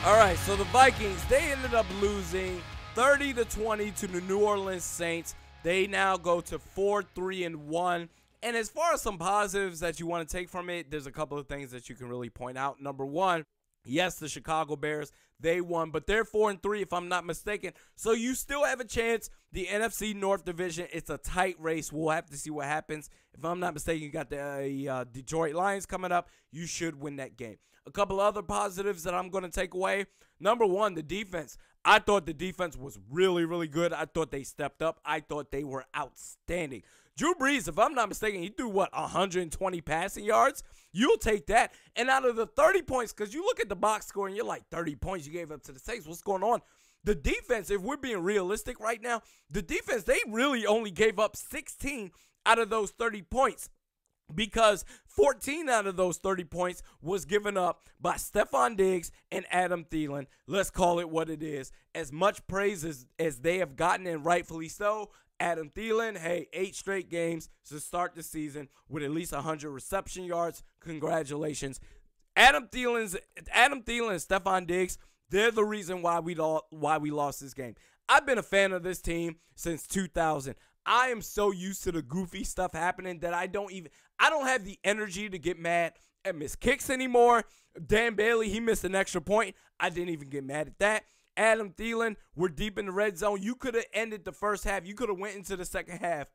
All right, so the Vikings, they ended up losing 30-20 to the New Orleans Saints. They now go to 4-3-1. And as far as some positives that you want to take from it, there's a couple of things that you can really point out. Number one, yes, the Chicago Bears, they won, but they're 4-3 if I'm not mistaken. So you still have a chance. The NFC North Division, it's a tight race. We'll have to see what happens. If I'm not mistaken, you got the Detroit Lions coming up. You should win that game. A couple other positives that I'm going to take away. Number one, the defense. I thought the defense was really, really good. I thought they stepped up. I thought they were outstanding. Drew Brees, if I'm not mistaken, he threw, 120 passing yards? You'll take that. And out of the 30 points, because you look at the box score and you're like, 30 points you gave up to the Saints. What's going on? The defense, if we're being realistic right now, the defense, they really only gave up 16 out of those 30 points. Because 14 out of those 30 points was given up by Stephon Diggs and Adam Thielen. Let's call it what it is. As much praise as they have gotten, and rightfully so, Adam Thielen, 8 straight games to start the season with at least 100 reception yards. Congratulations. Adam Thielen and Stephon Diggs, they're the reason why we lost this game. I've been a fan of this team since 2000. I am so used to the goofy stuff happening that I don't have the energy to get mad at missed kicks anymore. Dan Bailey, he missed an extra point. I didn't even get mad at that. Adam Thielen, we're deep in the red zone. You could have ended the first half. You could have went into the second half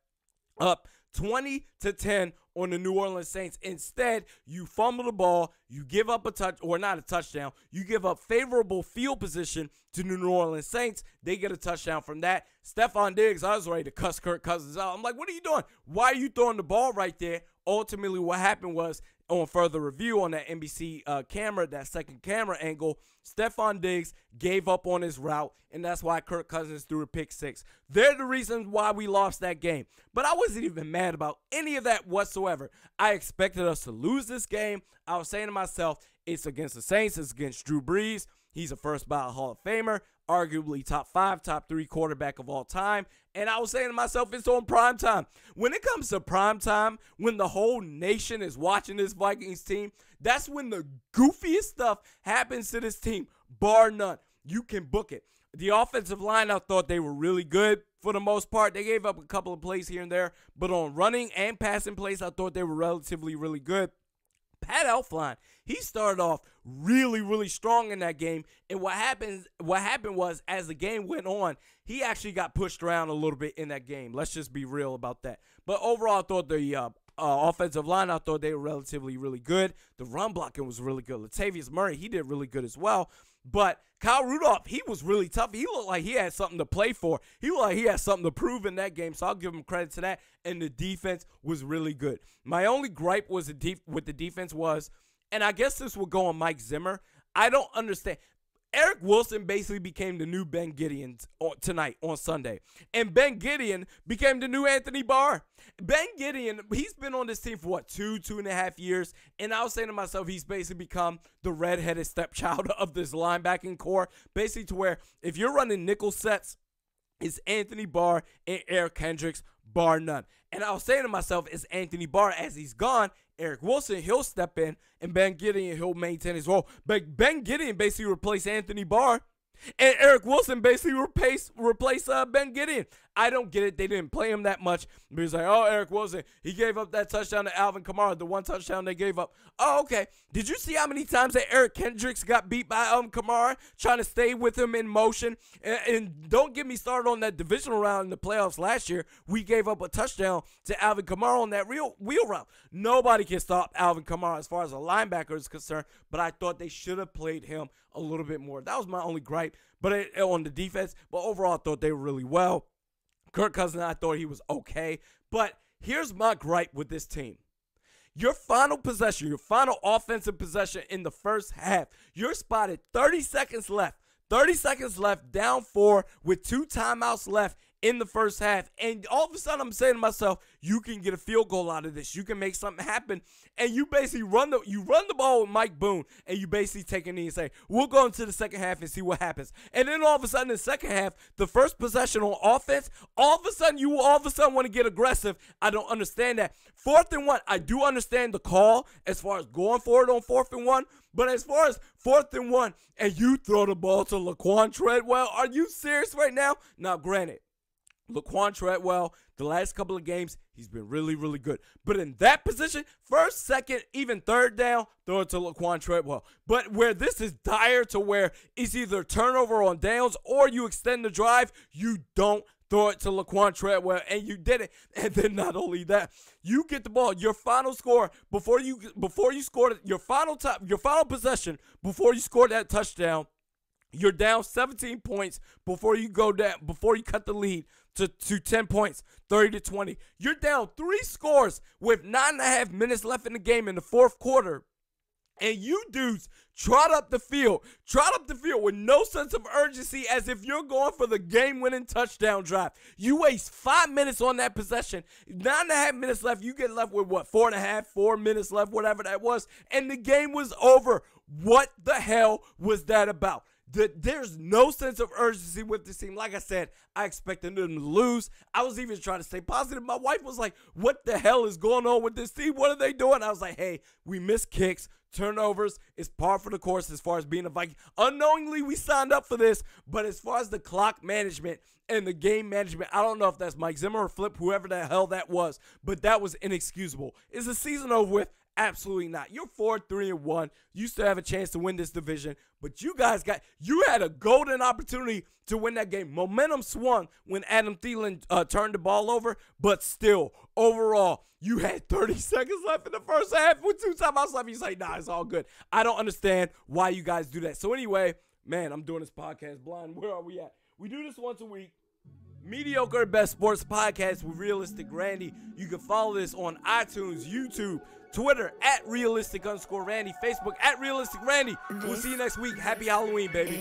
up 20-10 on the New Orleans Saints. Instead, you fumble the ball. You give up not a touchdown. You give up favorable field position to the New Orleans Saints. They get a touchdown from that. Stephon Diggs, I was ready to cuss Kirk Cousins out. I'm like, what are you doing? Why are you throwing the ball right there? Ultimately, what happened was, on further review on that NBC camera, that second camera angle, Stephon Diggs gave up on his route, and that's why Kirk Cousins threw a pick six. They're the reasons why we lost that game. But I wasn't even mad about any of that whatsoever. I expected us to lose this game. I was saying to myself, it's against the Saints. It's against Drew Brees. He's a first ballot Hall of Famer, arguably top 5, top 3 quarterback of all time. And I was saying to myself, it's on prime time. When it comes to prime time, when the whole nation is watching this Vikings team, that's when the goofiest stuff happens to this team, bar none. You can book it. The offensive line, I thought they were really good for the most part. They gave up a couple of plays here and there, but on running and passing plays, I thought they were relatively really good. Pat Elflein, he started off really, really strong in that game. And what happened was, as the game went on, he actually got pushed around a little bit in that game. Let's just be real about that. But overall, I thought the offensive line, I thought they were relatively really good. The run blocking was really good. Latavius Murray, he did really good as well. But Kyle Rudolph, he was really tough. He looked like he had something to play for. He looked like he had something to prove in that game, so I'll give him credit to that. And the defense was really good. My only gripe was with the defense was, and I guess this will go on Mike Zimmer, I don't understand. Eric Wilson basically became the new Ben Gideon tonight on Sunday. And Ben Gideon became the new Anthony Barr. Ben Gideon, he's been on this team for, 2.5 years. And I was saying to myself, he's basically become the redheaded stepchild of this linebacking core. Basically to where if you're running nickel sets, it's Anthony Barr and Eric Kendricks, bar none. And I was saying to myself, it's Anthony Barr. As he's gone, Eric Wilson, he'll step in, and Ben Gideon, he'll maintain his role. But Ben Gideon basically replaced Anthony Barr, and Eric Wilson basically replaced Ben Gideon. I don't get it. They didn't play him that much. But he's like, oh, Eric Wilson, he gave up that touchdown to Alvin Kamara, the one touchdown they gave up. Oh, okay. Did you see how many times that Eric Kendricks got beat by Alvin Kamara, trying to stay with him in motion? And don't get me started on that divisional round in the playoffs last year. We gave up a touchdown to Alvin Kamara on that wheel route. Nobody can stop Alvin Kamara as far as a linebacker is concerned, but I thought they should have played him a little bit more. That was my only gripe on the defense. But overall, I thought they were really well. Kirk Cousins, I thought he was okay. But here's my gripe with this team. Your final possession, your final offensive possession in the first half, you're spotted 30 seconds left. 30 seconds left, down 4 with 2 timeouts left in the first half. And all of a sudden, I'm saying to myself, you can get a field goal out of this. You can make something happen. And you basically run the ball with Mike Boone, and you basically take a knee and say, we'll go into the second half and see what happens. And then all of a sudden, in the second half, the first possession on offense, all of a sudden want to get aggressive. I don't understand that. 4th and 1, I do understand the call as far as going for it on 4th and 1. But as far as 4th and 1, and you throw the ball to Laquan Treadwell, are you serious right now? Now, granted, Laquan Treadwell, the last couple of games, he's been really, really good. But in that position, 1st, 2nd, even 3rd down, throw it to Laquan Treadwell. But where this is dire to where it's either turnover on downs or you extend the drive, you don't throw it to Laquan Treadwell, and you did it. And then not only that, you get the ball, your final score before you scored your final possession before you scored that touchdown. You're down 17 points before you cut the lead to 10 points, 30-20. You're down 3 scores with 9.5 minutes left in the game in the 4th quarter. And you dudes trot up the field with no sense of urgency as if you're going for the game-winning touchdown drive. You waste 5 minutes on that possession. 9.5 minutes left. You get left with, 4 minutes left, whatever that was. And the game was over. What the hell was that about? There's no sense of urgency with this team. Like I said, I expected them to lose. I was even trying to stay positive. My wife was like, what the hell is going on with this team? What are they doing? I was like, hey, we missed kicks. Turnovers is par for the course as far as being a Viking. Unknowingly, we signed up for this, but as far as the clock management and the game management, I don't know if that's Mike Zimmer or Flip, whoever the hell that was, but that was inexcusable. Is the season over with? Absolutely not. You're 4-3-1. You still have a chance to win this division, but you had a golden opportunity to win that game. Momentum swung when Adam Thielen turned the ball over, but still, overall, you had 30 seconds left in the first half with 2 timeouts left. You say, nah, it's all good. I don't understand why you guys do that. So anyway, man, I'm doing this podcast blind. Where are we at? We do this once a week. Mediokr Best Sports Podcast with Realistic Randy. You can follow this on iTunes, YouTube, Twitter at Realistic_Randy, Facebook at Realistic Randy. We'll see you next week. Happy Halloween, baby.